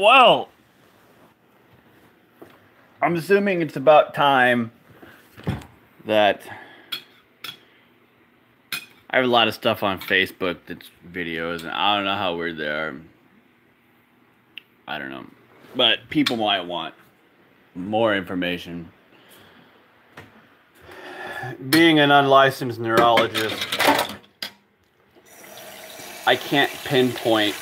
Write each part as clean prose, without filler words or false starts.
Well, I'm assuming it's about time that I have a lot of stuff on Facebook that's videos, and I don't know how weird they are. I don't know. But people might want more information. Being an unlicensed neurologist, I can't pinpoint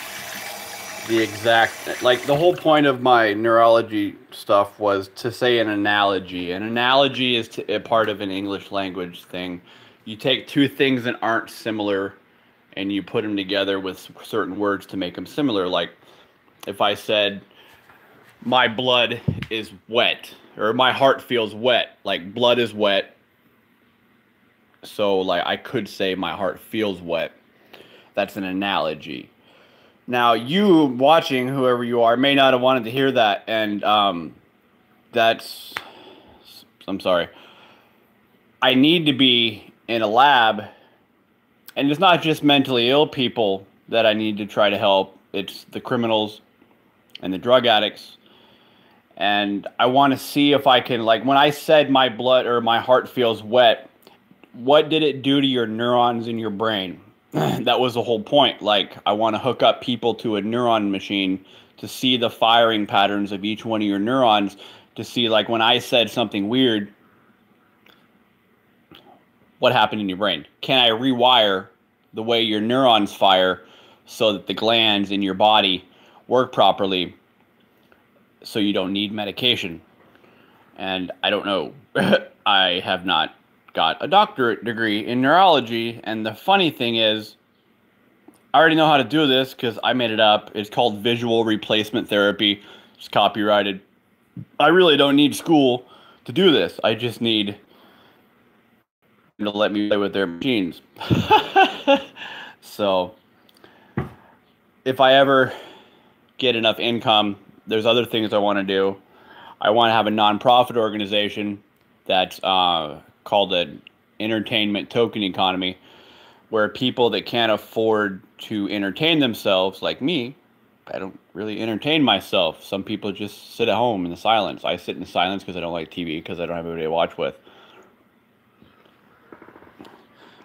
the exact, like, the whole point of my neurology stuff was to say an analogy. An analogy is a part of an English language thing. You take two things that aren't similar and you put them together with certain words to make them similar. Like if I said my blood is wet, or my heart feels wet, like blood is wet. So like I could say my heart feels wet. That's an analogy. Now, you watching, whoever you are, may not have wanted to hear that, and I'm sorry. I need to be in a lab, and it's not just mentally ill people that I need to try to help. It's the criminals and the drug addicts, and I want to see if I can, like, when I said my blood or my heart feels wet, what did it do to your neurons in your brain? That was the whole point. Like, I want to hook up people to a neuron machine to see the firing patterns of each one of your neurons, to see, like, when I said something weird, what happened in your brain? Can I rewire the way your neurons fire so that the glands in your body work properly so you don't need medication? And I don't know. I have not got a doctorate degree in neurology, and the funny thing is I already know how to do this because I made it up. It's called visual replacement therapy. It's copyrighted. I really don't need school to do this. I just need to let me play with their machines. So if I ever get enough income, there's other things I want to do. I want to have a nonprofit organization that's called an entertainment token economy, where people that can't afford to entertain themselves, like me, I don't really entertain myself. Some people just sit at home in the silence. I sit in silence because I don't like TV, because I don't have anybody to watch with.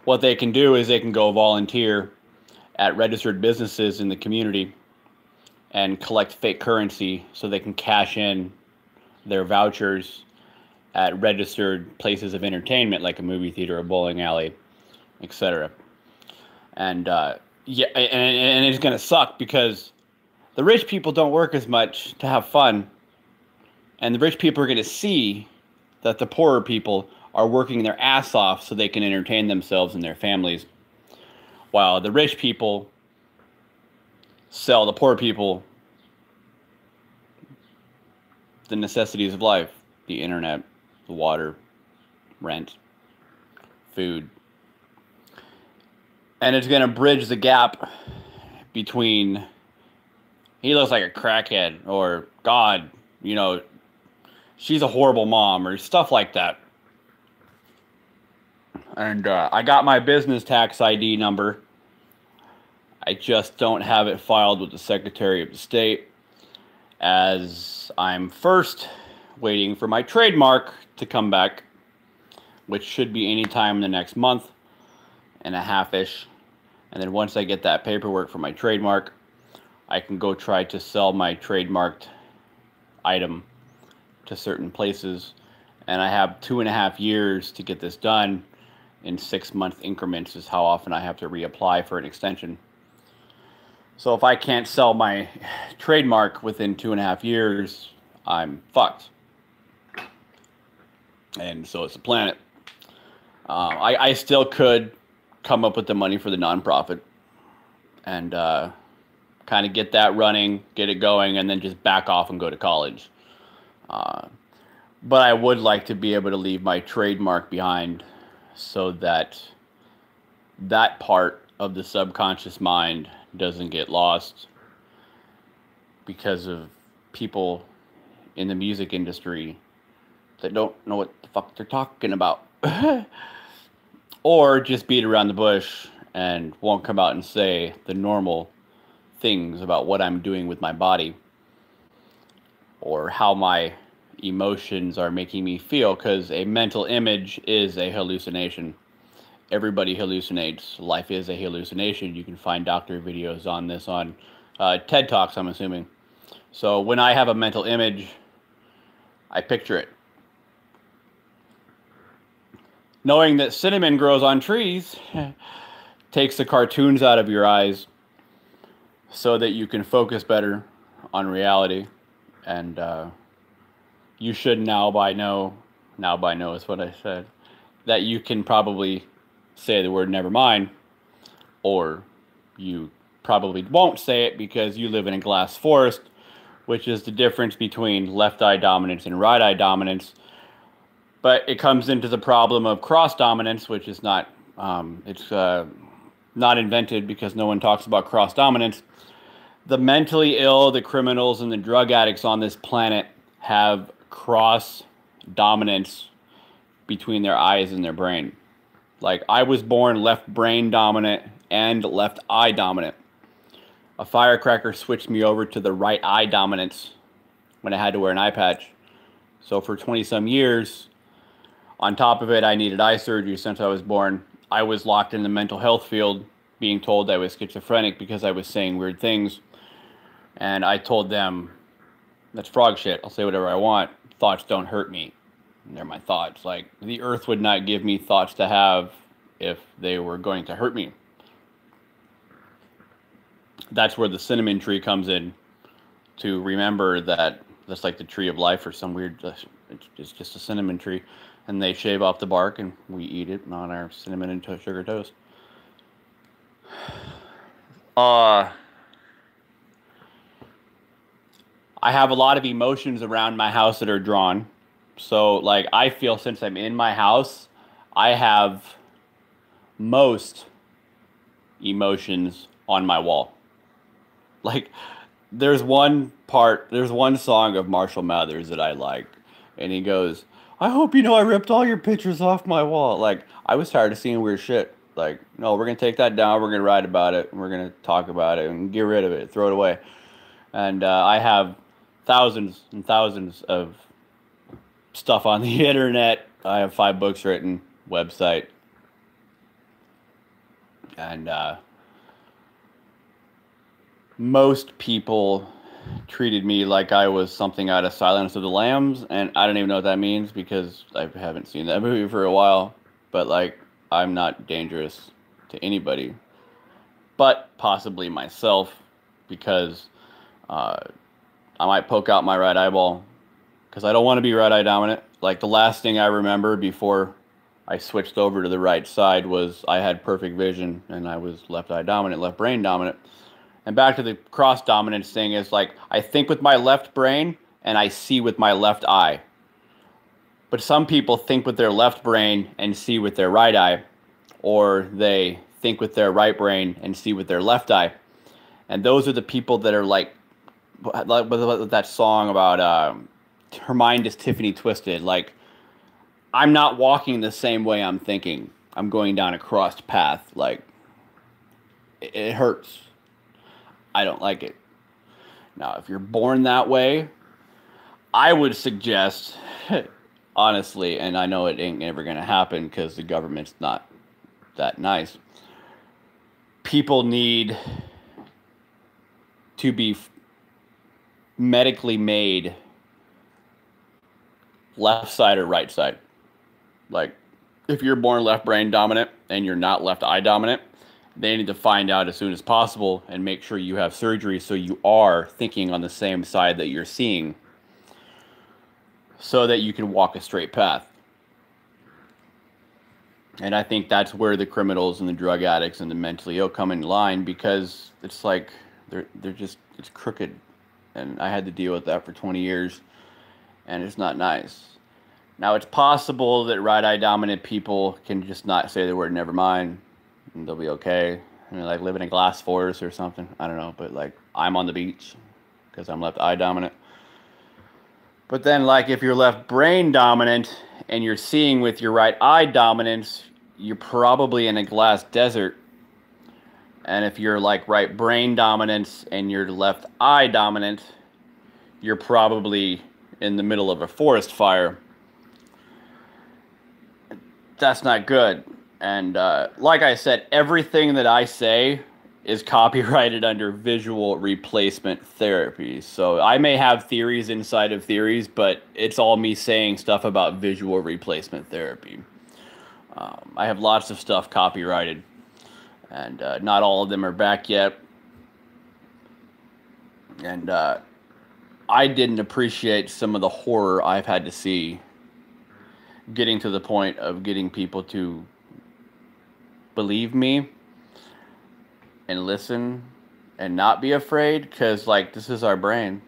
What they can do is they can go volunteer at registered businesses in the community and collect fake currency so they can cash in their vouchers at registered places of entertainment, like a movie theater, a bowling alley, etc. And yeah, and it's gonna suck because the rich people don't work as much to have fun, and the rich people are gonna see that the poorer people are working their ass off so they can entertain themselves and their families, while the rich people sell the poor people the necessities of life: the internet, the water, rent, food. And it's going to bridge the gap between, he looks like a crackhead, or God, you know, she's a horrible mom, or stuff like that. And I got my business tax ID number. I just don't have it filed with the Secretary of State, as I'm first waiting for my trademark to come back, which should be any time in the next month and a half-ish. And then once I get that paperwork for my trademark, I can go try to sell my trademarked item to certain places. And I have 2.5 years to get this done. In 6-month increments is how often I have to reapply for an extension. So if I can't sell my trademark within 2.5 years, I'm fucked. And so it's a planet. I still could come up with the money for the nonprofit and kind of get that running, get it going, and then just back off and go to college. But I would like to be able to leave my trademark behind so that that part of the subconscious mind doesn't get lost because of people in the music industry that don't know what the fuck they're talking about. Or just beat around the bush and won't come out and say the normal things about what I'm doing with my body. or how my emotions are making me feel, because a mental image is a hallucination. Everybody hallucinates. Life is a hallucination. You can find doctor videos on this on TED Talks, I'm assuming. So when I have a mental image, I picture it. Knowing that cinnamon grows on trees takes the cartoons out of your eyes so that you can focus better on reality. And you should now by know is what I said, that you can probably say the word never mind, or you probably won't say it because you live in a glass forest, which is the difference between left eye dominance and right eye dominance. But it comes into the problem of cross dominance, which is not not invented because no one talks about cross dominance. The mentally ill, the criminals, and the drug addicts on this planet have cross dominance between their eyes and their brain. Like, I was born left brain dominant and left eye dominant. A firecracker switched me over to the right eye dominance when I had to wear an eye patch. So for 20-some years, on top of it, I needed eye surgery since I was born. I was locked in the mental health field, being told I was schizophrenic because I was saying weird things. And I told them, that's frog shit. I'll say whatever I want. Thoughts don't hurt me. And they're my thoughts. Like, the earth would not give me thoughts to have if they were going to hurt me. That's where the cinnamon tree comes in, to remember that that's like the tree of life or some weird, it's just a cinnamon tree. And they shave off the bark and we eat it on our cinnamon and sugar toast. I have a lot of emotions around my house that are drawn. So, like, I feel since I'm in my house, I have most emotions on my wall. Like, there's one song of Marshall Mathers that I like, and he goes, I hope you know I ripped all your pictures off my wall. Like, I was tired of seeing weird shit. Like, no, we're going to take that down, we're going to write about it, and we're going to talk about it, and get rid of it, throw it away. And I have thousands and thousands of stuff on the internet. I have 5 books written, website. And most people treated me like I was something out of Silence of the Lambs, and I don't even know what that means because I haven't seen that movie for a while. But, like, I'm not dangerous to anybody, but possibly myself, because I might poke out my right eyeball because I don't want to be right eye dominant. Like, the last thing I remember before I switched over to the right side was I had perfect vision and I was left eye dominant, left brain dominant. And back to the cross dominance thing is, like, I think with my left brain and I see with my left eye. But some people think with their left brain and see with their right eye, or they think with their right brain and see with their left eye. And those are the people that are like that song about her mind is Tiffany twisted. Like, I'm not walking the same way I'm thinking. I'm going down a crossed path. Like, it hurts. I don't like it. Now, if you're born that way, I would suggest, honestly, and I know it ain't ever going to happen because the government's not that nice, people need to be medically made left side or right side. Like, if you're born left brain dominant and you're not left eye dominant, they need to find out as soon as possible and make sure you have surgery so you are thinking on the same side that you're seeing, so that you can walk a straight path. And I think that's where the criminals and the drug addicts and the mentally ill come in line, because it's like they're just, it's crooked. And I had to deal with that for 20 years, and it's not nice. Now, it's possible that right eye dominant people can just not say the word never mind, and they'll be okay. I mean, like, live in a glass forest or something. I don't know, but, like, I'm on the beach because I'm left eye dominant. But then, like, if you're left brain dominant and you're seeing with your right eye dominance, you're probably in a glass desert. And if you're, like, right brain dominance and you're left eye dominant, you're probably in the middle of a forest fire. That's not good. And like I said, everything that I say is copyrighted under visual replacement therapy. So I may have theories inside of theories, but it's all me saying stuff about visual replacement therapy. I have lots of stuff copyrighted, and not all of them are back yet. And I didn't appreciate some of the horror I've had to see getting to the point of getting people to believe me and listen and not be afraid, because like this is our brain,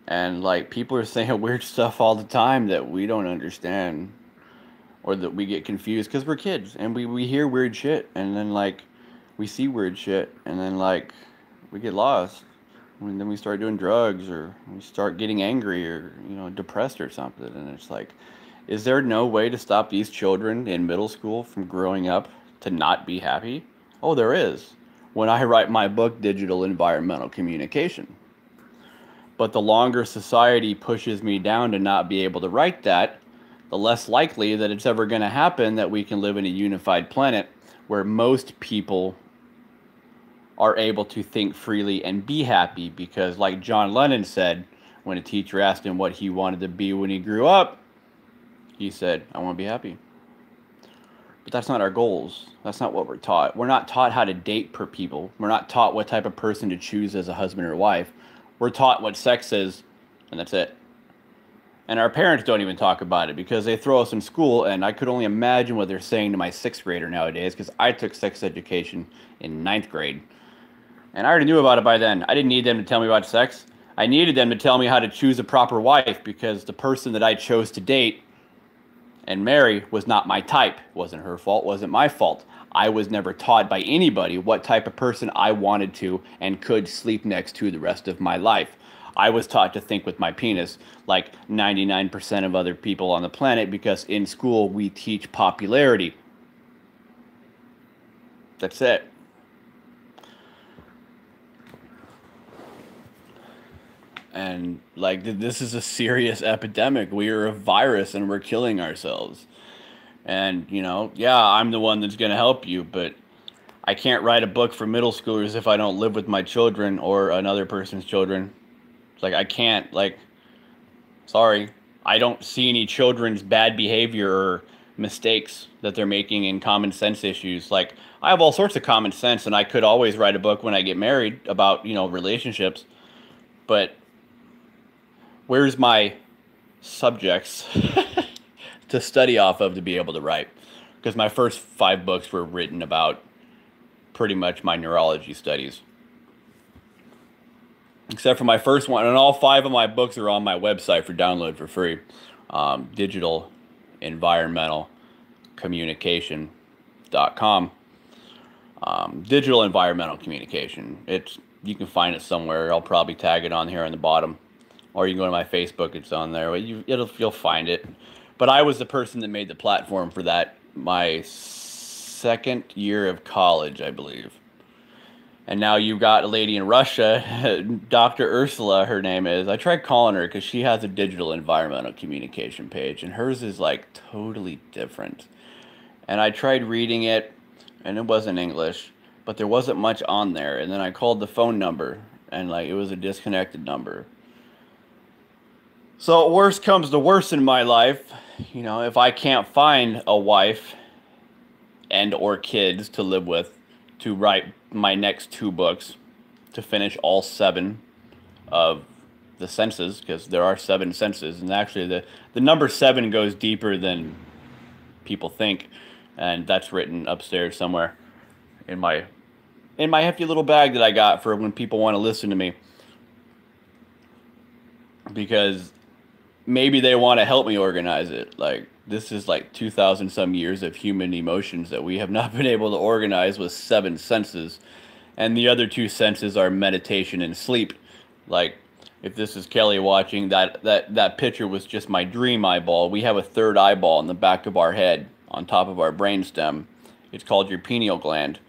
and like people are saying weird stuff all the time that we don't understand, or that we get confused because we're kids and we hear weird shit, and then like we see weird shit, and then like we get lost, and then we start doing drugs, or we start getting angry, or depressed or something. And it's like, is there no way to stop these children in middle school from growing up to not be happy? Oh, there is. When I write my book, Digital Environmental Communication. But the longer society pushes me down to not be able to write that, the less likely that it's ever going to happen that we can live in a unified planet where most people are able to think freely and be happy. Because like John Lennon said, when a teacher asked him what he wanted to be when he grew up, he said, I want to be happy. But that's not our goals. That's not what we're taught. We're not taught how to date per people. We're not taught what type of person to choose as a husband or wife. We're taught what sex is, and that's it. And our parents don't even talk about it because they throw us in school, and I could only imagine what they're saying to my 6th grader nowadays, because I took sex education in 9th grade. And I already knew about it by then. I didn't need them to tell me about sex. I needed them to tell me how to choose a proper wife, because the person that I chose to date and marry was not my type. It wasn't her fault, wasn't my fault. I was never taught by anybody what type of person I wanted to and could sleep next to the rest of my life. I was taught to think with my penis, like 99% of other people on the planet, because in school we teach popularity. That's it. And like, this is a serious epidemic. We are a virus and we're killing ourselves. And yeah, I'm the one that's going to help you, but I can't write a book for middle schoolers if I don't live with my children or another person's children. It's like, I can't, like, sorry. I don't see any children's bad behavior or mistakes that they're making in common sense issues. Like, I have all sorts of common sense, and I could always write a book when I get married about, relationships. But where's my subjects to study off of to be able to write? Because my first 5 books were written about pretty much my neurology studies. Except for my first one, and all 5 of my books are on my website for download for free. Digital Environmental Communication.com. Digital Environmental Communication. You can find it somewhere. I'll probably tag it on here on the bottom. Or you can go to my Facebook, it's on there. You'll find it. But I was the person that made the platform for that my 2nd year of college, I believe. And now you've got a lady in Russia, Dr. Ursula, her name is. I tried calling her because she has a digital environmental communication page, and hers is like totally different. And I tried reading it, and it wasn't English, but there wasn't much on there. And then I called the phone number, and like it was a disconnected number. So worst comes to worst in my life, if I can't find a wife and or kids to live with to write my next 2 books, to finish all 7 of the senses, because there are 7 senses, and actually the number 7 goes deeper than people think, and that's written upstairs somewhere in my hefty little bag that I got for when people want to listen to me, because maybe they want to help me organize it. Like, this is like 2,000 some years of human emotions that we have not been able to organize with 7 senses. And the other 2 senses are meditation and sleep. Like, if this is Kelly watching, that picture was just my dream eyeball. We have a 3rd eyeball in the back of our head on top of our brainstem. It's called your pineal gland.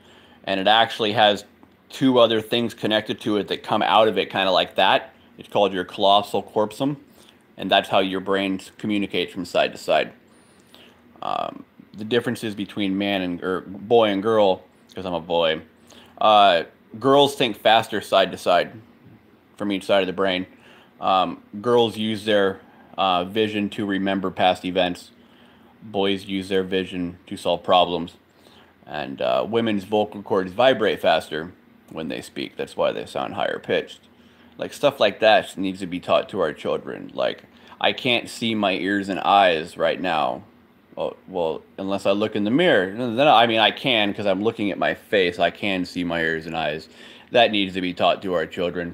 And it actually has 2 other things connected to it that come out of it kind of like that. It's called your colossal corpusum, and that's how your brain communicates from side to side. The differences between man and or boy and girl, because I'm a boy. Uh, Girls think faster side to side from each side of the brain. Girls use their vision to remember past events. Boys use their vision to solve problems. And women's vocal cords vibrate faster when they speak. That's why they sound higher pitched. Like stuff like that needs to be taught to our children. Like I can't see my ears and eyes right now. Well, unless I look in the mirror. Then I mean I can because I'm looking at my face. I can see my ears and eyes. That needs to be taught to our children.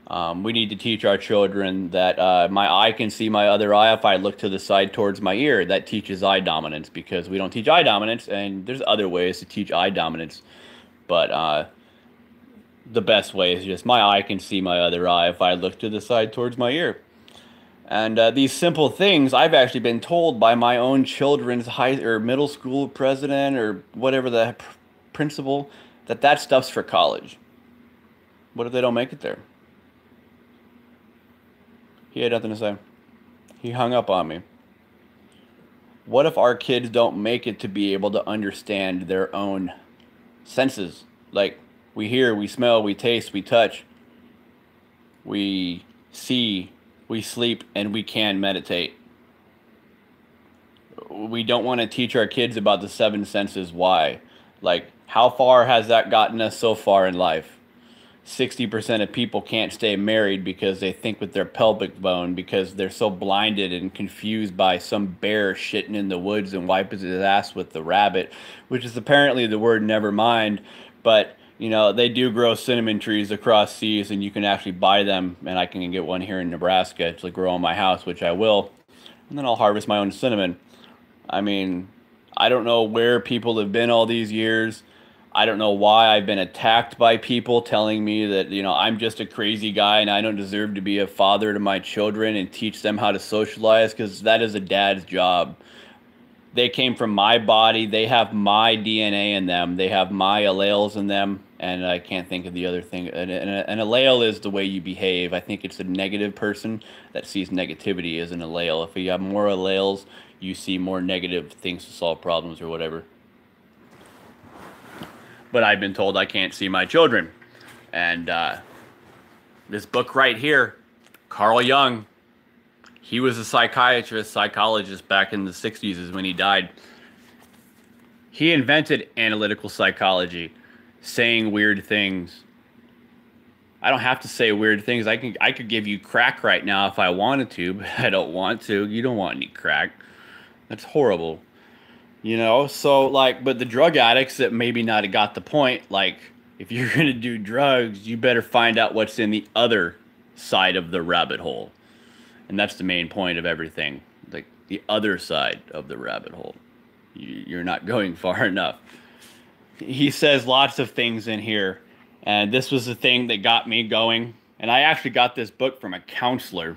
We need to teach our children that my eye can see my other eye if I look to the side towards my ear. That teaches eye dominance because we don't teach eye dominance, and there's other ways to teach eye dominance. But the best way is just my eye can see my other eye if I look to the side towards my ear. And these simple things, I've actually been told by my own children's high or middle school president or whatever the principal, that stuff's for college. What if they don't make it there? He had nothing to say. He hung up on me. What if our kids don't make it to be able to understand their own senses? Like, we hear, we smell, we taste, we touch, we see, we sleep, and we can meditate. We don't want to teach our kids about the seven senses. Why? Like, how far has that gotten us so far in life? 60% of people can't stay married because they think with their pelvic bone because they're so blinded and confused by some bear shitting in the woods and wiping his ass with the rabbit, which is apparently the word never mind. But, you know, they do grow cinnamon trees across seas and you can actually buy them. And I can get one here in Nebraska to grow in my house, which I will. And then I'll harvest my own cinnamon. I mean, I don't know where people have been all these years. I don't know why I've been attacked by people telling me that, you know, I'm just a crazy guy and I don't deserve to be a father to my children and teach them how to socialize, because that is a dad's job. They came from my body. They have my DNA in them. They have my alleles in them. And I can't think of the other thing. An allele is the way you behave. I think it's a negative person that sees negativity as an allele. If you have more alleles, you see more negative things to solve problems or whatever. But I've been told I can't see my children. And this book right here, Carl Jung, he was a psychologist back in the 60s is when he died. He invented analytical psychology, saying weird things. I don't have to say weird things. I could give you crack right now if I wanted to, but I don't want to. You don't want any crack. That's horrible. You know, so like, but the drug addicts that maybe not have got the point, like, if you're going to do drugs, you better find out what's in the other side of the rabbit hole. And that's the main point of everything, like the other side of the rabbit hole. You're not going far enough. He says lots of things in here, and this was the thing that got me going. And I actually got this book from a counselor.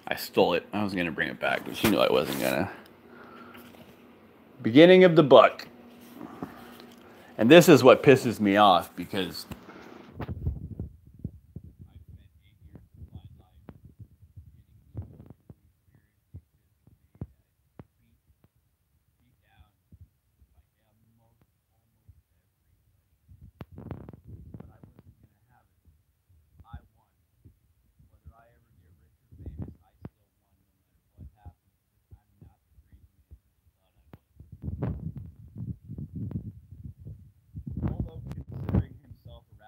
I stole it. I was going to bring it back, but she knew I wasn't going to. Beginning of the book. And this is what pisses me off, because although considering himself a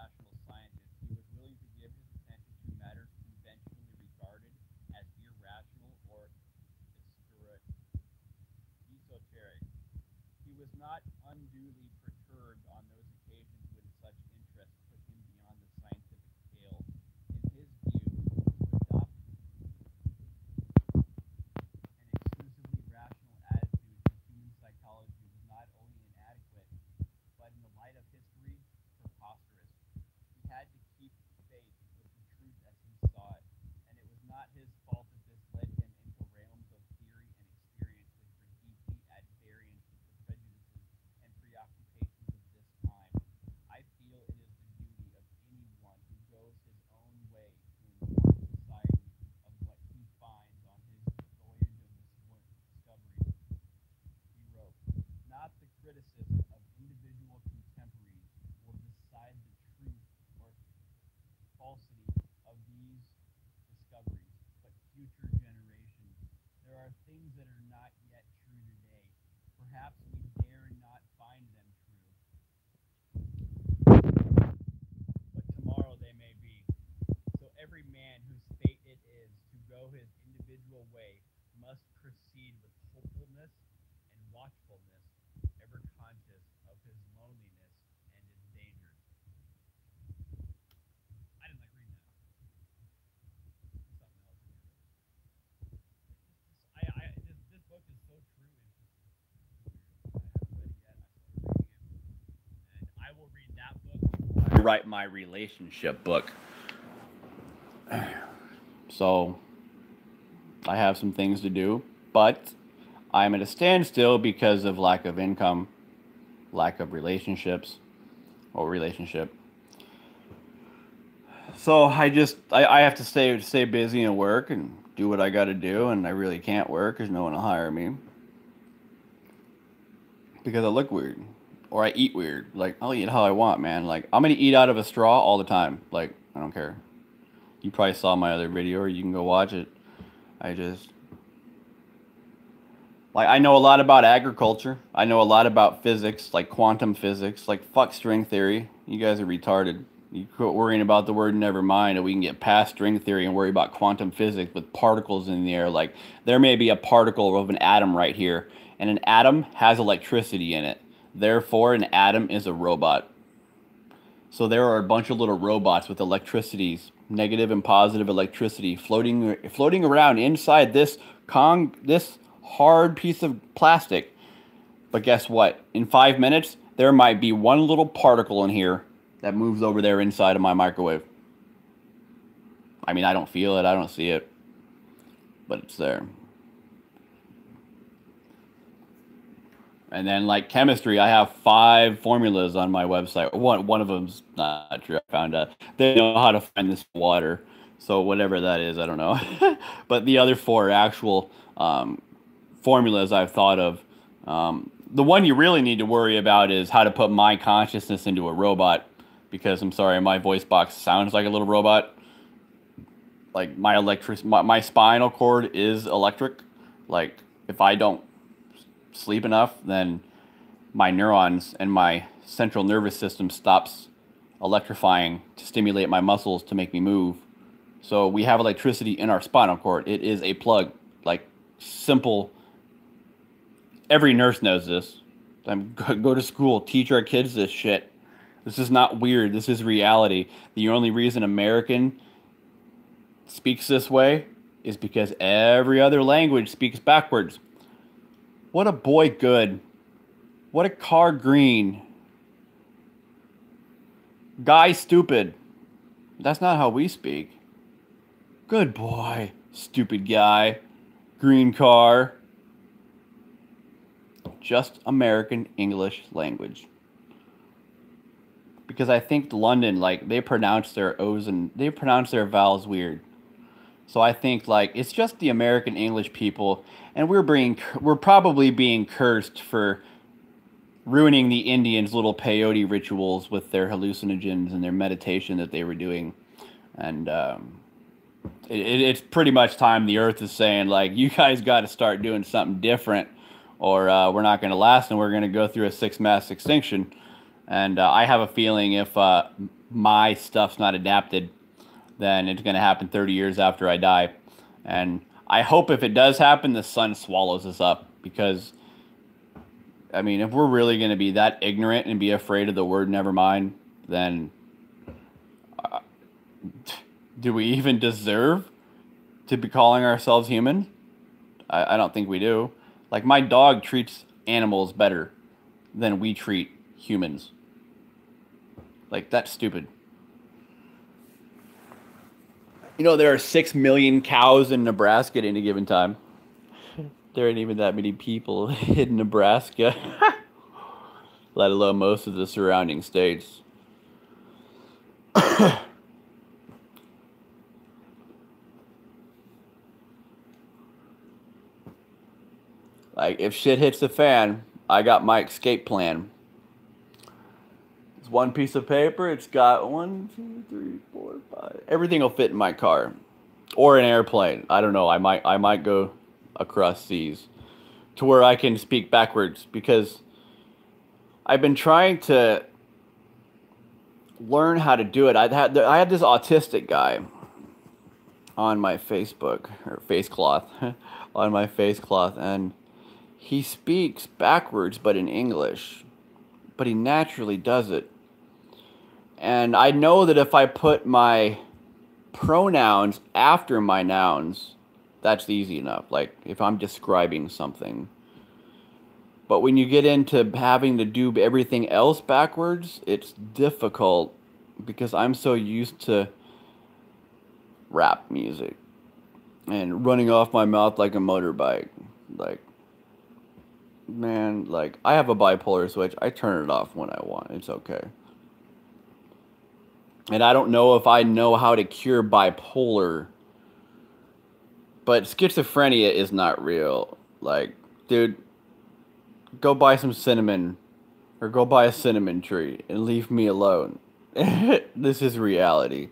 perhaps we dare not find them true, but tomorrow they may be. So every man whose fate it is to go his individual way must proceed with hopefulness and watchfulness, ever conscious of his loneliness and his dangers. I didn't like reading that. There's something else in here. This book is so true. I haven't read it yet. I started reading it, and I will read that book before I write my relationship book. So I have some things to do, but I'm at a standstill because of lack of income, lack of relationships, or relationship. So I have to stay busy and work and do what I got to do, and I really can't work because no one will hire me because I look weird or I eat weird. Like, I'll eat how I want, man. Like, I'm gonna eat out of a straw all the time. Like, I don't care. You probably saw my other video, or you can go watch it. I know a lot about agriculture. I know a lot about physics, like quantum physics. Like, fuck string theory. You guys are retarded. You quit worrying about the word never mind, and we can get past string theory and worry about quantum physics with particles in the air. Like, there may be a particle of an atom right here, and an atom has electricity in it. Therefore, an atom is a robot. So there are a bunch of little robots with electricities, negative and positive electricity, floating around inside this hard piece of plastic. But guess what? In 5 minutes, there might be one little particle in here that moves over there inside of my microwave. I mean, I don't feel it, I don't see it, but it's there. And then, like chemistry, I have 5 formulas on my website. One of them's not true. I found out they know how to find this water. So whatever that is, I don't know. But the other 4 actual formulas I've thought of. The one you really need to worry about is how to put my consciousness into a robot. Because I'm sorry, my voice box sounds like a little robot. Like my spinal cord is electric. Like, if I don't sleep enough, then my neurons and my central nervous system stops electrifying to stimulate my muscles to make me move. So we have electricity in our spinal cord. It is a plug. Like, simple. Every nurse knows this. Go to school, teach our kids this shit. This is not weird. This is reality. The only reason American speaks this way is because every other language speaks backwards. What a boy good. What a car green. Guy stupid. That's not how we speak. Good boy. Stupid guy. Green car. Just American English language. Because I think London, like, they pronounce their O's and they pronounce their vowels weird. So I think, like, it's just the American English people, and we're probably being cursed for ruining the Indians' little peyote rituals with their hallucinogens and their meditation that they were doing. And it's pretty much time the Earth is saying, like, you guys got to start doing something different, or we're not going to last, and we're going to go through a 6 mass extinction. And I have a feeling if my stuff's not adapted, then it's going to happen 30 years after I die. And I hope if it does happen, the sun swallows us up. Because, I mean, if we're really going to be that ignorant and be afraid of the word never mind, then do we even deserve to be calling ourselves human? I don't think we do. Like, my dog treats animals better than we treat humans. Like, that's stupid. You know, there are 6 million cows in Nebraska at any given time. There ain't even that many people in Nebraska, let alone most of the surrounding states. Like, if shit hits the fan, I got my escape plan. It's one piece of paper. It's got 1, 2, 3, 4, 5. Everything will fit in my car, or an airplane. I don't know. I might go across seas. to where I can speak backwards, because I've been trying to learn how to do it. I had this autistic guy on my Facebook, or Facecloth, on my Facecloth, and he speaks backwards, but in English, but he naturally does it. And I know that if I put my pronouns after my nouns, that's easy enough. Like if I'm describing something. But when you get into having to do everything else backwards, it's difficult because I'm so used to rap music and running off my mouth like a motorbike. Like, man, like I have a bipolar switch. I turn it off when I want. It's okay. And I don't know if I know how to cure bipolar, but schizophrenia is not real. Like, dude, go buy some cinnamon, or go buy a cinnamon tree and leave me alone. This is reality.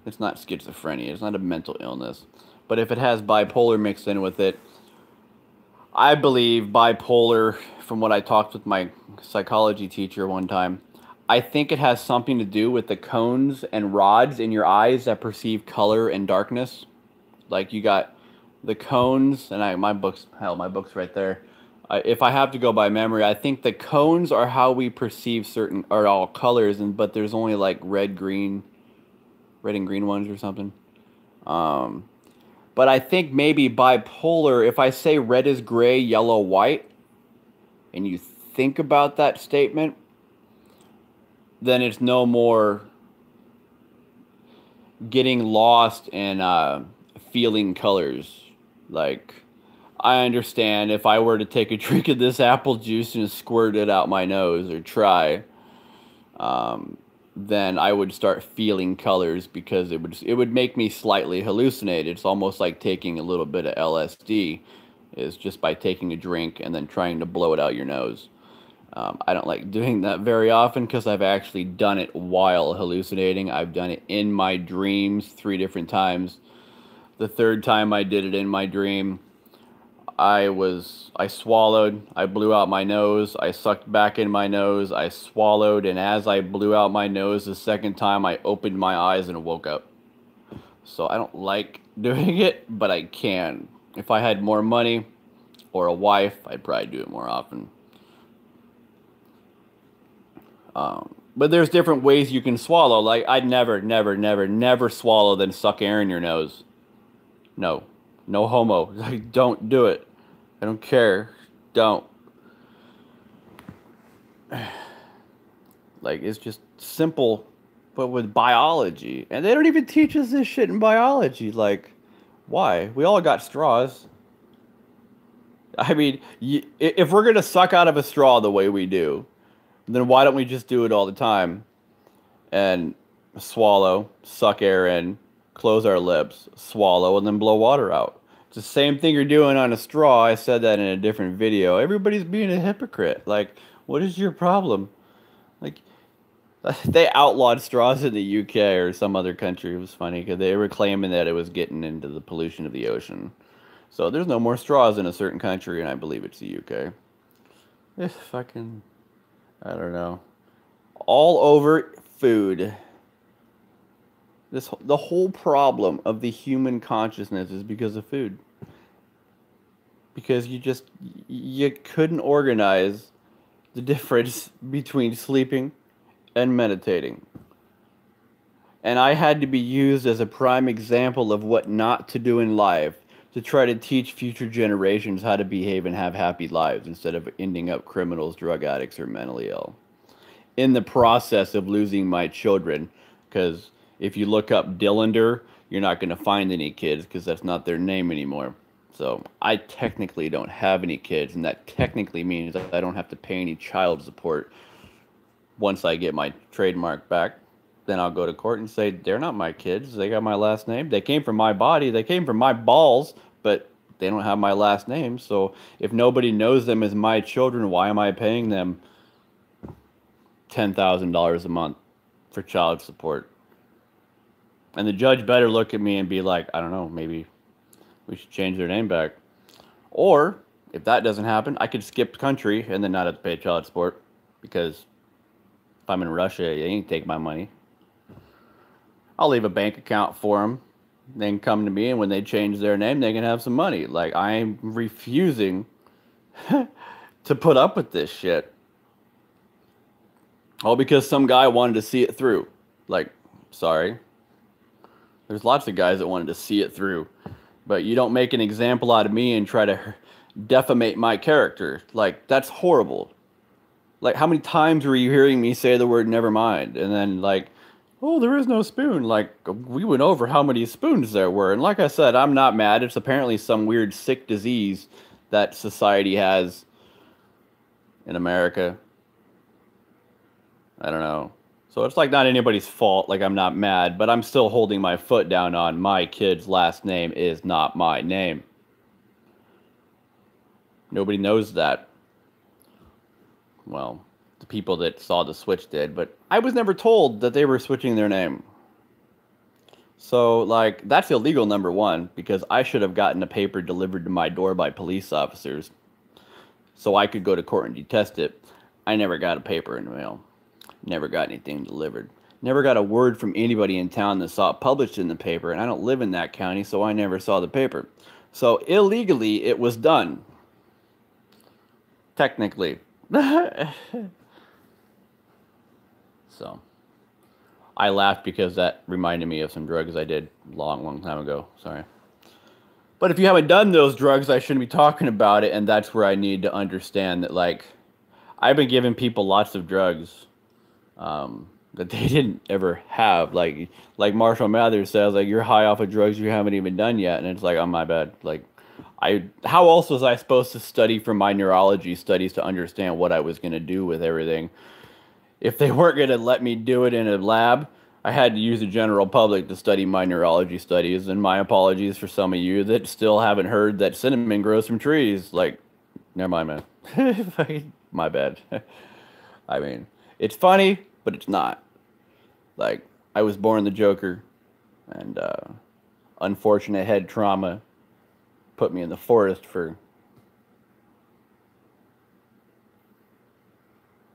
It's not schizophrenia. It's not a mental illness. But if it has bipolar mixed in with it, I believe bipolar, from what I talked with my psychology teacher one time, I think it has something to do with the cones and rods in your eyes that perceive color and darkness. Like you got the cones, and my book's right there. If I have to go by memory, I think the cones are how we perceive certain, are all colors, but there's only like red and green ones or something. But I think maybe bipolar, if I say red is gray, yellow, white, and you think about that statement, then it's no more getting lost in feeling colors. Like, I understand if I were to take a drink of this apple juice and squirt it out my nose or try, then I would start feeling colors because it would make me slightly hallucinate. It's almost like taking a little bit of LSD, is just by taking a drink and then trying to blow it out your nose. I don't like doing that very often because I've actually done it while hallucinating. I've done it in my dreams 3 different times. The third time I did it in my dream, I swallowed, I blew out my nose, I sucked back in my nose, I swallowed, and as I blew out my nose the second time, I opened my eyes and woke up. So I don't like doing it, but I can. If I had more money or a wife, I'd probably do it more often. But there's different ways you can swallow. Like, I'd never swallow then suck air in your nose. No. No homo. Like, don't do it. I don't care. Don't. Like, it's just simple, but with biology. And they don't even teach us this shit in biology. Like, why? We all got straws. I mean, if we're going to suck out of a straw the way we do, then why don't we just do it all the time? And swallow, suck air in, close our lips, swallow, and then blow water out. It's the same thing you're doing on a straw. I said that in a different video. Everybody's being a hypocrite. Like, what is your problem? Like, they outlawed straws in the UK or some other country. It was funny because they were claiming that it was getting into the pollution of the ocean. So there's no more straws in a certain country, and I believe it's the UK. If fucking... I don't know. All over food. The whole problem of the human consciousness is because of food. Because you couldn't organize the difference between sleeping and meditating. And I had to be used as a prime example of what not to do in life to try to teach future generations how to behave and have happy lives instead of ending up criminals, drug addicts, or mentally ill. In the process of losing my children, because if you look up Dillander, you're not going to find any kids because that's not their name anymore. So I technically don't have any kids, and that technically means that I don't have to pay any child support. Once I get my trademark back, then I'll go to court and say, they're not my kids. They got my last name. They came from my body. They came from my balls, but they don't have my last name. So if nobody knows them as my children, why am I paying them $10,000 a month for child support? And the judge better look at me and be like, I don't know, maybe we should change their name back. Or if that doesn't happen, I could skip the country and then not have to pay child support, because if I'm in Russia, they ain't take my money. I'll leave a bank account for them. They can come to me, and when they change their name, they can have some money. Like, I'm refusing to put up with this shit. All because some guy wanted to see it through. Like, sorry. There's lots of guys that wanted to see it through. But you don't make an example out of me and try to defamate my character. Like, that's horrible. Like, how many times were you hearing me say the word never mind? And then, like, oh, there is no spoon. Like, we went over how many spoons there were. And like I said, I'm not mad. It's apparently some weird sick disease that society has in America. I don't know. So it's like not anybody's fault. Like, I'm not mad, but I'm still holding my foot down on my kid's last name is not my name. Nobody knows that. Well, the people that saw the switch did, but I was never told that they were switching their name. So, like, that's illegal, number one, because I should have gotten a paper delivered to my door by police officers so I could go to court and detest it. I never got a paper in the mail. Never got anything delivered. Never got a word from anybody in town that saw it published in the paper, and I don't live in that county, so I never saw the paper. So, illegally, it was done. Technically. So, I laughed because that reminded me of some drugs I did a long time ago. Sorry. But if you haven't done those drugs, I shouldn't be talking about it, and that's where I need to understand that, like, I've been giving people lots of drugs that they didn't ever have. Like Marshall Mathers says, like, you're high off of drugs you haven't even done yet, and it's like, oh, my bad. Like, how else was I supposed to study for my neurology studies to understand what I was going to do with everything? If they weren't going to let me do it in a lab, I had to use the general public to study my neurology studies, and my apologies for some of you that still haven't heard that cinnamon grows from trees. Like, never mind, man. My bad. I mean, it's funny, but it's not. Like, I was born the Joker, and unfortunate head trauma put me in the forest for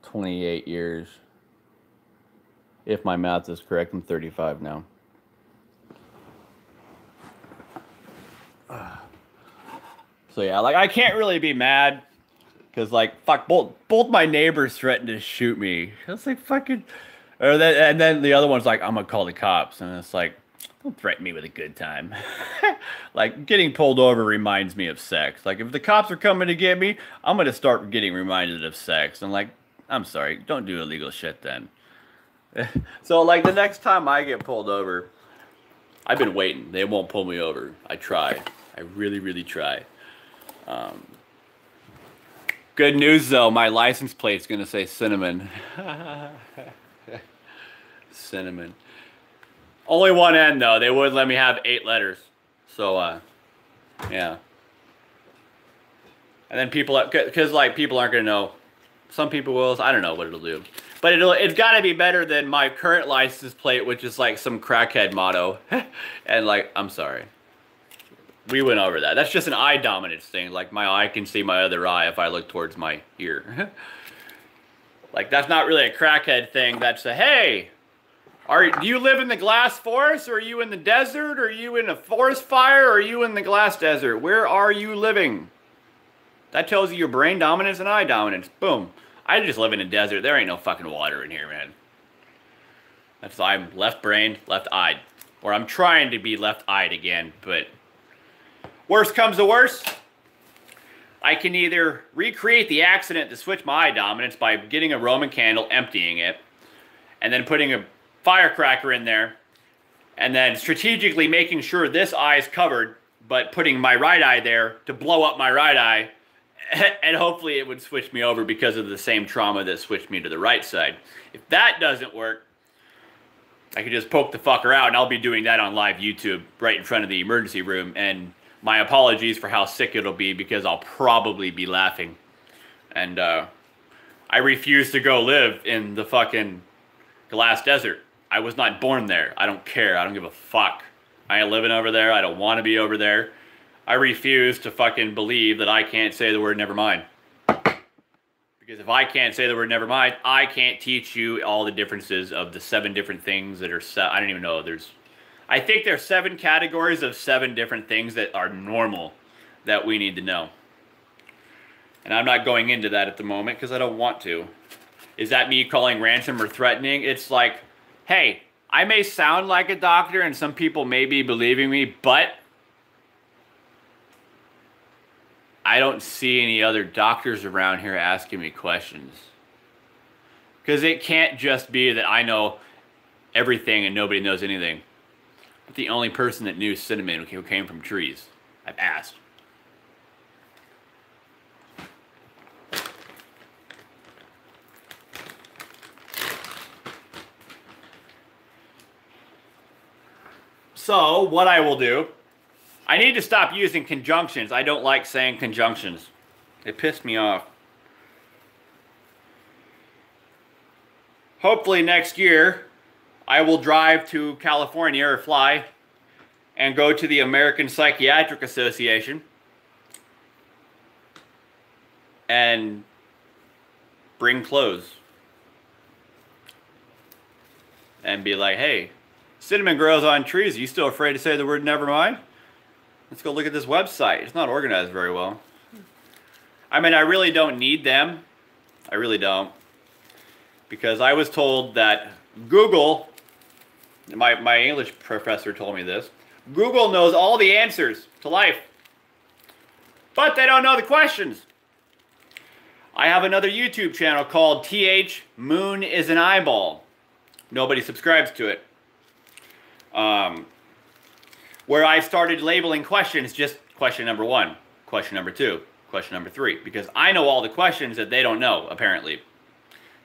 28 years. If my math is correct, I'm 35 now. So yeah, like, I can't really be mad because, like, fuck, both my neighbors threatened to shoot me. I was like, fucking, and then the other one's like, I'm gonna call the cops, and it's like, don't threaten me with a good time. Like, getting pulled over reminds me of sex. Like, if the cops are coming to get me, I'm gonna start getting reminded of sex. And, like, I'm sorry, don't do illegal shit then. So, like, the next time I get pulled over, I've been waiting. They won't pull me over. I try. I really, really try. Good news, though. My license plate's going to say cinnamon. Cinnamon. Only one N, though. They wouldn't let me have 8 letters. So, yeah. And then people, because, like, people aren't going to know. Some people will. So I don't know what it'll do. But it's got to be better than my current license plate, which is like some crackhead motto. And, like, I'm sorry. We went over that. That's just an eye dominance thing. Like, my eye can see my other eye if I look towards my ear. Like, that's not really a crackhead thing. That's a, hey, do you live in the glass forest? Or are you in the desert? Or are you in a forest fire? Or are you in the glass desert? Where are you living? That tells you your brain dominance and eye dominance. Boom. I just live in a desert. There ain't no fucking water in here, man. That's why I'm left-brained, left-eyed. Or I'm trying to be left-eyed again, but worst comes to worst, I can either recreate the accident to switch my eye dominance by getting a Roman candle, emptying it, and then putting a firecracker in there, and then strategically making sure this eye is covered, but putting my right eye there to blow up my right eye, and hopefully it would switch me over because of the same trauma that switched me to the right side. If that doesn't work, I could just poke the fucker out, and I'll be doing that on live YouTube right in front of the emergency room, and my apologies for how sick it'll be because I'll probably be laughing. And I refuse to go live in the fucking glass desert. I was not born there. I don't care. I don't give a fuck. I ain't living over there. I don't want to be over there. I refuse to fucking believe that I can't say the word never mind. Because if I can't say the word never mind, I can't teach you all the differences of the 7 different things that are, I don't even know, I think there's 7 categories of 7 different things that are normal that we need to know. And I'm not going into that at the moment because I don't want to. Is that me calling ransom or threatening? It's like, hey, I may sound like a doctor and some people may be believing me, but I don't see any other doctors around here asking me questions. Because it can't just be that I know everything and nobody knows anything. I'm the only person that knew cinnamon who came from trees. I've asked. So, what I will do, I need to stop using conjunctions. I don't like saying conjunctions. It pissed me off. Hopefully next year, I will drive to California or fly and go to the American Psychiatric Association and bring clothes and be like, hey, cinnamon grows on trees. Are you still afraid to say the word never mind? Let's go look at this website. It's not organized very well. I mean, I really don't need them. I really don't. Because I was told that Google, my English professor told me this, Google knows all the answers to life, but they don't know the questions. I have another YouTube channel called TH Moon is an Eyeball. Nobody subscribes to it. Where I started labeling questions, just question number 1, question number 2, question number 3, because I know all the questions that they don't know, apparently.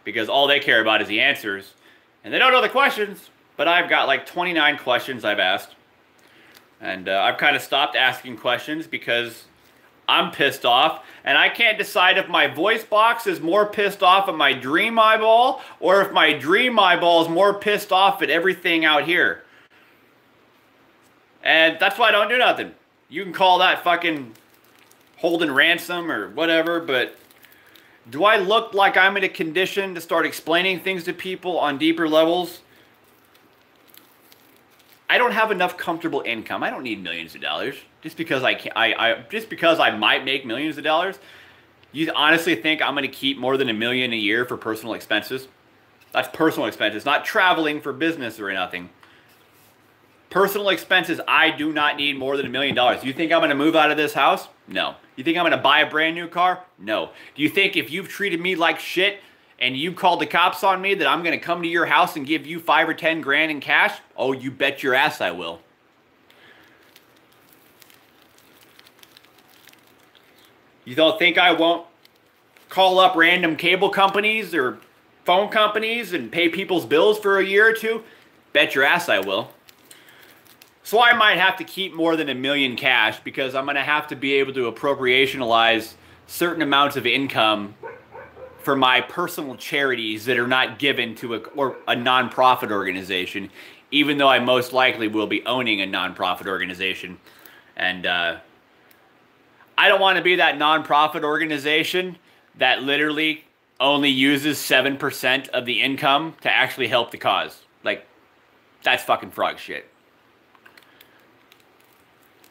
Because all they care about is the answers, and they don't know the questions, but I've got like 29 questions I've asked. And I've kind of stopped asking questions because I'm pissed off, and I can't decide if my voice box is more pissed off at my dream eyeball, or if my dream eyeball is more pissed off at everything out here. And that's why I don't do nothing. You can call that fucking holding ransom or whatever, but do I look like I'm in a condition to start explaining things to people on deeper levels? I don't have enough comfortable income. I don't need millions of dollars. Just because just because I might make millions of dollars, you honestly think I'm going to keep more than $1 million a year for personal expenses? That's personal expenses, not traveling for business or nothing. Personal expenses, I do not need more than $1 million. Do you think I'm going to move out of this house? No. You think I'm going to buy a brand new car? No. Do you think if you've treated me like shit and you called the cops on me that I'm going to come to your house and give you 5 or 10 grand in cash? Oh, you bet your ass I will. You don't think I won't call up random cable companies or phone companies and pay people's bills for a year or two? Bet your ass I will. So I might have to keep more than $1 million cash because I'm going to have to be able to appropriationalize certain amounts of income for my personal charities that are not given to a nonprofit organization, even though I most likely will be owning a nonprofit organization. And I don't want to be that nonprofit organization that literally only uses 7% of the income to actually help the cause. Like, that's fucking frog shit.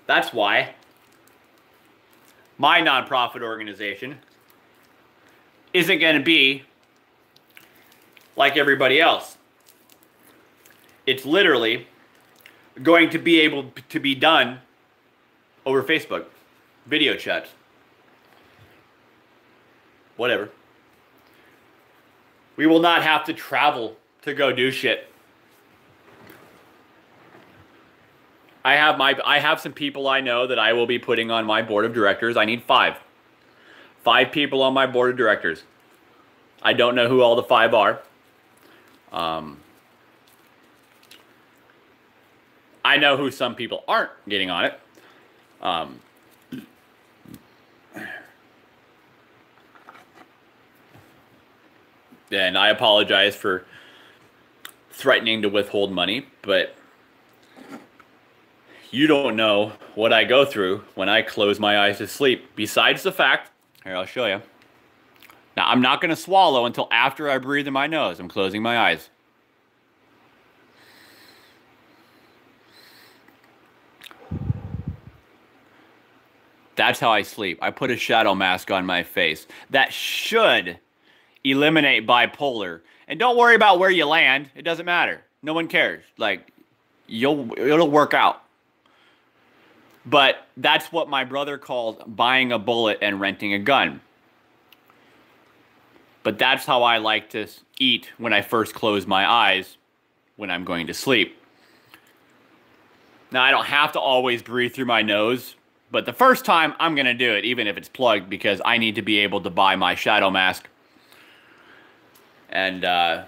That's why my nonprofit organization isn't going to be like everybody else. It's literally going to be able to be done over Facebook, video chats, whatever. We will not have to travel to go do shit. I have some people I know that I will be putting on my board of directors. I need 5. 5 people on my board of directors. I don't know who all the 5 are. I know who some people aren't getting on it. And I apologize for threatening to withhold money, but You don't know what I go through when I close my eyes to sleep. Besides the fact, here, I'll show you. Now, I'm not going to swallow until after I breathe in my nose. I'm closing my eyes. That's how I sleep. I put a shadow mask on my face. That should eliminate bipolar. And don't worry about where you land. It doesn't matter. No one cares. Like, it'll work out. But that's what my brother calls buying a bullet and renting a gun. But that's how I like to eat when I first close my eyes when I'm going to sleep. Now, I don't have to always breathe through my nose, but the first time I'm going to do it, even if it's plugged, because I need to be able to buy my shadow mask. And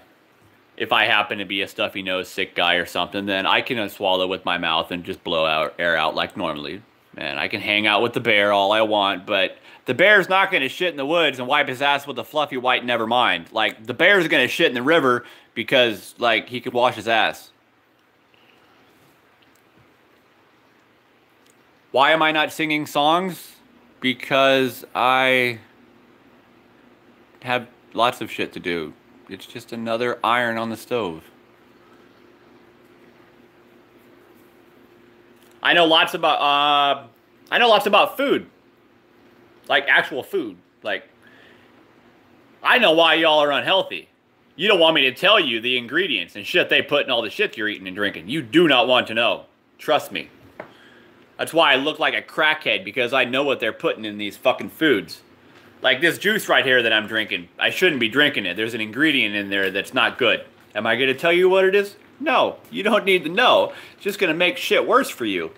if I happen to be a stuffy nose sick guy or something, then I can swallow with my mouth and just blow air out like normally. And I can hang out with the bear all I want, but the bear's not going to shit in the woods and wipe his ass with a fluffy white nevermind. Like, the bear's going to shit in the river because, like, he could wash his ass. Why am I not singing songs? Because I have lots of shit to do. It's just another iron on the stove. I know lots about food. Like actual food. Like, I know why y'all are unhealthy. You don't want me to tell you the ingredients and shit they put in all the shit you're eating and drinking. You do not want to know. Trust me. That's why I look like a crackhead, because I know what they're putting in these fucking foods. Like this juice right here that I'm drinking. I shouldn't be drinking it. There's an ingredient in there that's not good. Am I going to tell you what it is? No. You don't need to know. It's just going to make shit worse for you.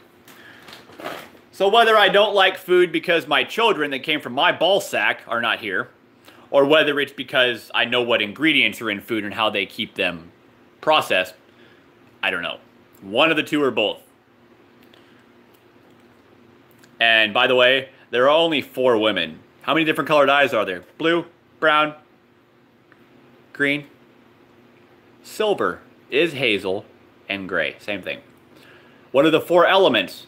So whether I don't like food because my children that came from my ball sack are not here, or whether it's because I know what ingredients are in food and how they keep them processed, I don't know. One of the two or both. And by the way, there are only 4 women. How many different colored eyes are there? Blue, brown, green, silver is hazel, and gray. Same thing. What are the 4 elements?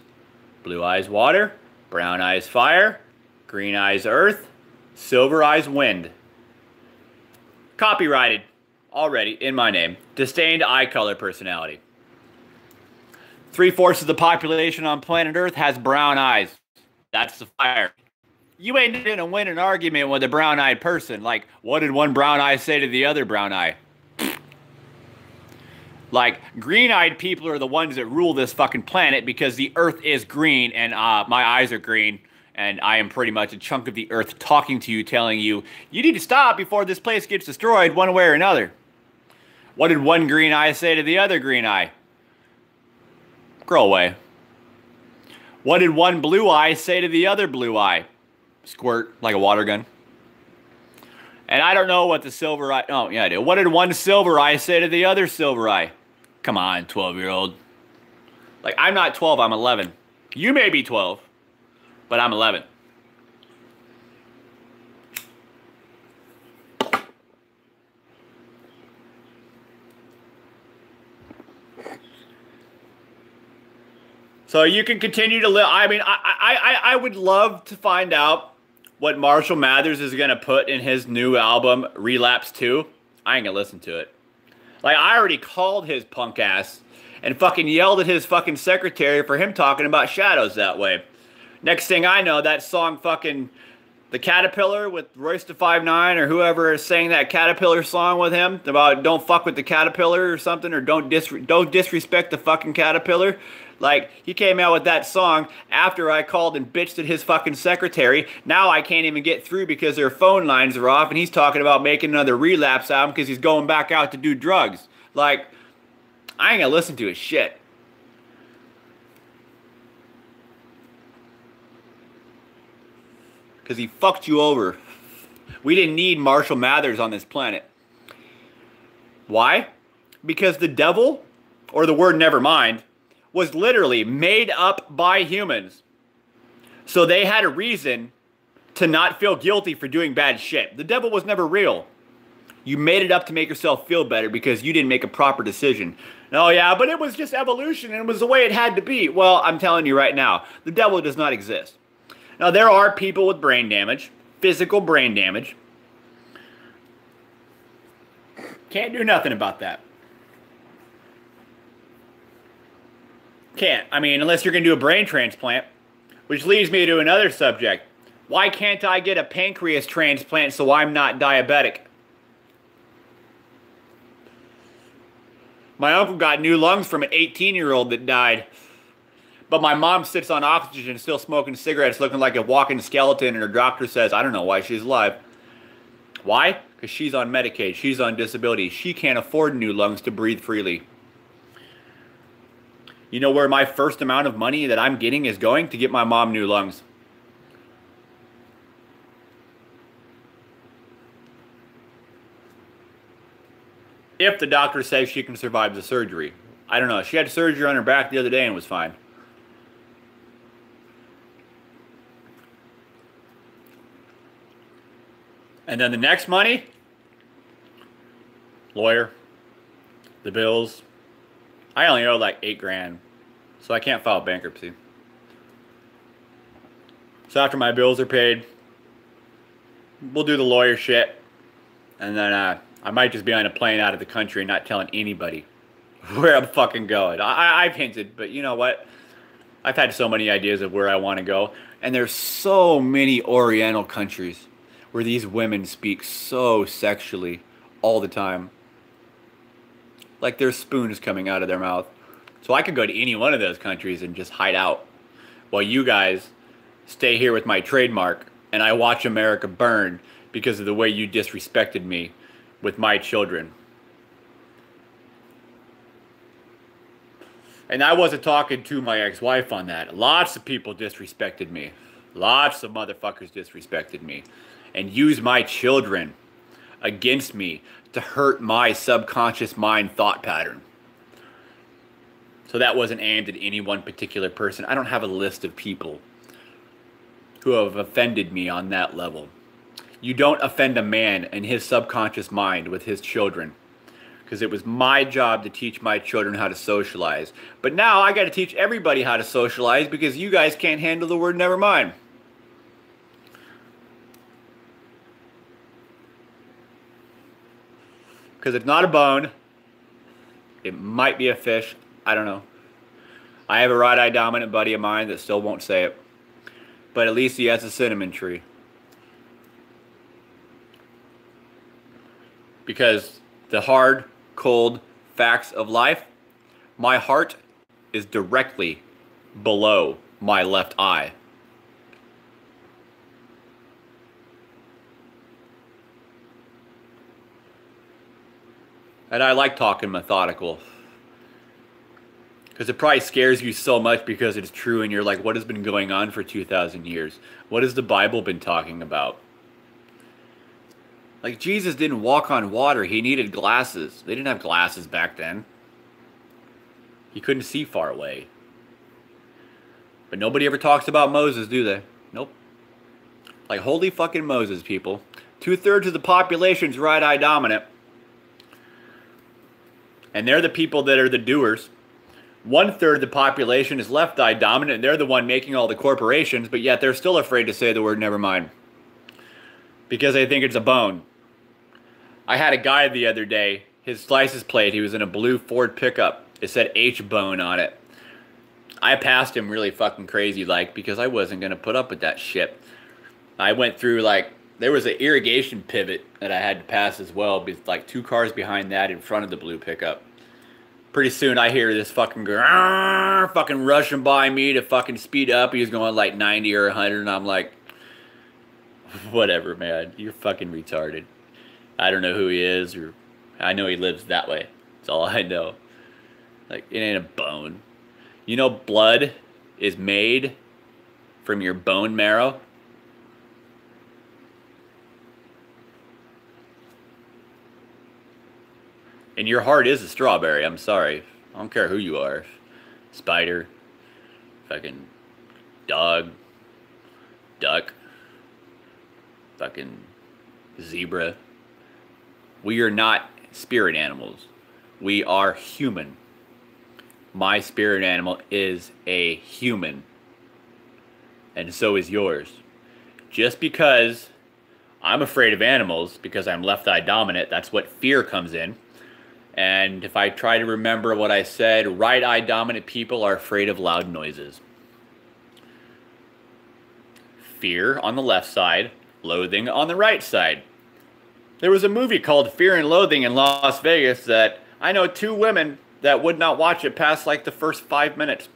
Blue eyes water, brown eyes fire, green eyes earth, silver eyes wind. Copyrighted already in my name. Disdained eye color personality. 3/4 of the population on planet Earth has brown eyes. That's the fire. You ain't gonna win an argument with a brown-eyed person. Like, what did one brown eye say to the other brown eye? Like, green-eyed people are the ones that rule this fucking planet because the earth is green and my eyes are green and I am pretty much a chunk of the earth talking to you, telling you, you need to stop before this place gets destroyed one way or another. What did one green eye say to the other green eye? Grow away. What did one blue eye say to the other blue eye? Squirt like a water gun. And I don't know what the silver eye... Oh, yeah, I do. What did one silver eye say to the other silver eye? Come on, 12-year-old. Like, I'm not 12, I'm 11. You may be 12, but I'm 11. So you can continue to live. I mean, I would love to find out what Marshall Mathers is going to put in his new album, Relapse 2. I ain't going to listen to it. Like, I already called his punk ass and fucking yelled at his fucking secretary for him talking about shadows that way. Next thing I know, that song fucking The Caterpillar with Royce da 5'9" or whoever sang that Caterpillar song with him about don't fuck with the caterpillar or something, or don't disrespect the fucking caterpillar. Like, he came out with that song after I called and bitched at his fucking secretary. Now I can't even get through because their phone lines are off, and he's talking about making another Relapse album because he's going back out to do drugs. Like, I ain't gonna listen to his shit. Because he fucked you over. We didn't need Marshall Mathers on this planet. Why? Because the devil, or the word never mind, was literally made up by humans. So they had a reason to not feel guilty for doing bad shit. The devil was never real. You made it up to make yourself feel better because you didn't make a proper decision. No, yeah, but it was just evolution and it was the way it had to be. Well, I'm telling you right now, the devil does not exist. Now, there are people with brain damage, physical brain damage. Can't do nothing about that. Can't. I mean, unless you're going to do a brain transplant, which leads me to another subject. Why can't I get a pancreas transplant so I'm not diabetic? My uncle got new lungs from an 18-year-old that died. But my mom sits on oxygen still smoking cigarettes looking like a walking skeleton, and her doctor says, I don't know why she's alive. Why? Because she's on Medicaid. She's on disability. She can't afford new lungs to breathe freely. You know where my first amount of money that I'm getting is going? To get my mom new lungs. If the doctor says she can survive the surgery. I don't know. She had surgery on her back the other day and was fine. And then the next money, lawyer, the bills. I only owe like $8,000, so I can't file bankruptcy. So after my bills are paid, we'll do the lawyer shit, and then I might just be on a plane out of the country and not telling anybody where I'm fucking going. I've hinted, but you know what? I've had so many ideas of where I want to go, and there's so many Oriental countries where these women speak so sexually all the time. Like their spoon is coming out of their mouth. So I could go to any one of those countries and just hide out while you guys stay here with my trademark and I watch America burn because of the way you disrespected me with my children. And I wasn't talking to my ex-wife on that. Lots of people disrespected me. Lots of motherfuckers disrespected me and used my children against me to hurt my subconscious mind thought pattern. So that wasn't aimed at any one particular person. I don't have a list of people who have offended me on that level. You don't offend a man in his subconscious mind with his children, because it was my job to teach my children how to socialize. But now I got to teach everybody how to socialize because you guys can't handle the word never mind. Because it's not a bone. It might be a fish. I don't know. I have a right-eye dominant buddy of mine that still won't say it. But at least he has a cinnamon tree. Because the hard, cold facts of life, my heart is directly below my left eye. And I like talking methodical. Because it probably scares you so much because it's true and you're like, what has been going on for 2,000 years? What has the Bible been talking about? Like, Jesus didn't walk on water. He needed glasses. They didn't have glasses back then. He couldn't see far away. But nobody ever talks about Moses, do they? Nope. Like, holy fucking Moses, people. 2/3 of the population's right-eye dominant. And they're the people that are the doers. 1/3 of the population is left-eye dominant, and they're the one making all the corporations, but yet they're still afraid to say the word never mind. Because they think it's a bone. I had a guy the other day, his license plate, he was in a blue Ford pickup. It said H-bone on it. I passed him really fucking crazy, like, because I wasn't going to put up with that shit. I went through, like, there was an irrigation pivot that I had to pass as well, with like 2 cars behind that in front of the blue pickup. Pretty soon I hear this fucking girl fucking rushing by me to fucking speed up. He was going like 90 or 100, and I'm like, whatever, man. You're fucking retarded. I don't know who he is, or I know he lives that way. That's all I know. Like, it ain't a bone. You know blood is made from your bone marrow? And your heart is a strawberry, I'm sorry. I don't care who you are. Spider, fucking dog, duck, fucking zebra. We are not spirit animals. We are human. My spirit animal is a human. And so is yours. Just because I'm afraid of animals, because I'm left-eye dominant, that's what fear comes in. And if I try to remember what I said, right-eye dominant people are afraid of loud noises. Fear on the left side, loathing on the right side. There was a movie called Fear and Loathing in Las Vegas that I know 2 women that would not watch it past like the first 5 minutes.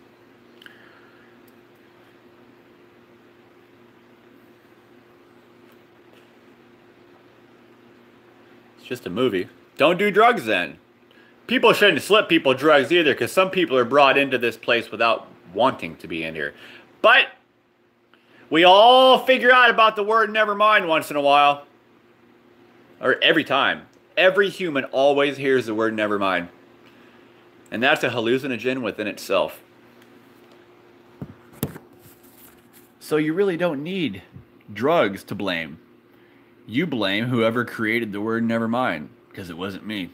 It's just a movie. Don't do drugs then. People shouldn't slip people drugs either, because some people are brought into this place without wanting to be in here. But we all figure out about the word never mind once in a while. Or every time. Every human always hears the word never mind. And that's a hallucinogen within itself. So you really don't need drugs to blame. You blame whoever created the word never mind, because it wasn't me.